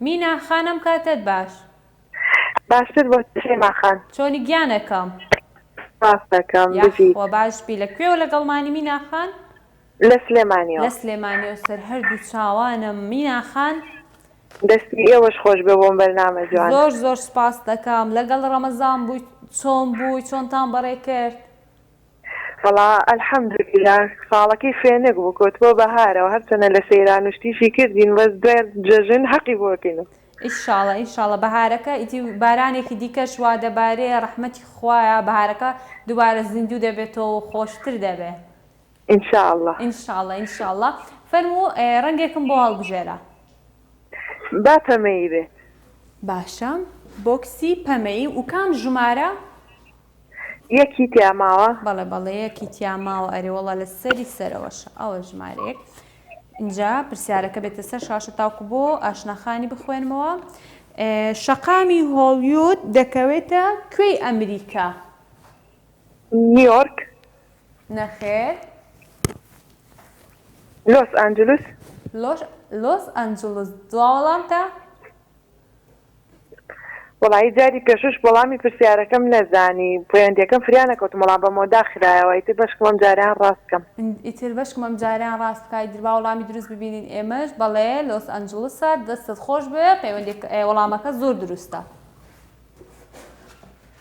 مینا خانم کاتت باش. باشتر بۆ شێماخان چۆنی گیانەکەم؟ ڕاست دەکەم بژیت یاخۆ باشبی لەکوێوە لەگەڵمانی میناخان؟ لە لە سلێمانیەوە سلێمانیەوە سەر هەردوو چاوانم میناخان. دەستی ئێوەش خۆش بێ بۆم بەرنامە جوان. زۆر زۆر سپاس دەکەم. لەگەڵ ڕەمەزان بووی چۆن بووی چۆنتان بەڕێ کرد؟ وەڵا ئەلحەمدولیلا ساڵەکەی فێنێک بوو کۆتبۆ بەهارەوە هەرچەنە لە سەیران و شتیشی کردین بەس دوێر جەژن حەقی بۆکەین. ئینشاڵڵا ئینشاڵڵا بەهارەکە ئیتی بارانێکی دیکەش وا دەبارێ ڕەحمەتی خوایە بەهارەکە دووبارە زیندوو دەبێتەوە و خۆشتر دەبێت. ئینشاءڵڵا ئینشاءڵڵا ئینشاءڵڵا. فەرموو ڕەنگێکم بۆ هەڵبژێرە. با پەمەی بێ. باشە بۆکسی پەمەی و کام ژمارە؟ یەکی تیا ماوە. بەڵێ بەڵێ یەکی تیا ماوە ئەرێوەڵە لە سەری سەرەوەشە ئەوە ژمارەیەک. اینجا پرسیارەکە بێتە سەر شاشە تاوکو بۆ ئاشناخانی بخوێنمەوە. شەقامی هۆلیوود دەکەوێتە کوێی ئەمریکا؟ نیویۆرک. نەخێر. لۆس ئانجلوس. لۆس ئەنجلس. دواوەڵامتە؟ وەڵی جاری پێشش وەڵامی پرسیارەکەم نەزانی پویندەکەم فریانە کەوتم وەڵام بە مۆدا خرایەوە ئیتر بەشکم جاریان ڕاستکەم. ئیتر بەشکم ئەم جاریان ڕاست بکای دربا وەڵامی دروست ببینین ئێمەش بەڵێ لۆس ئەنجلسە دەستت خۆش بێ پەیوەندی وەڵامەکە زۆر دروستە.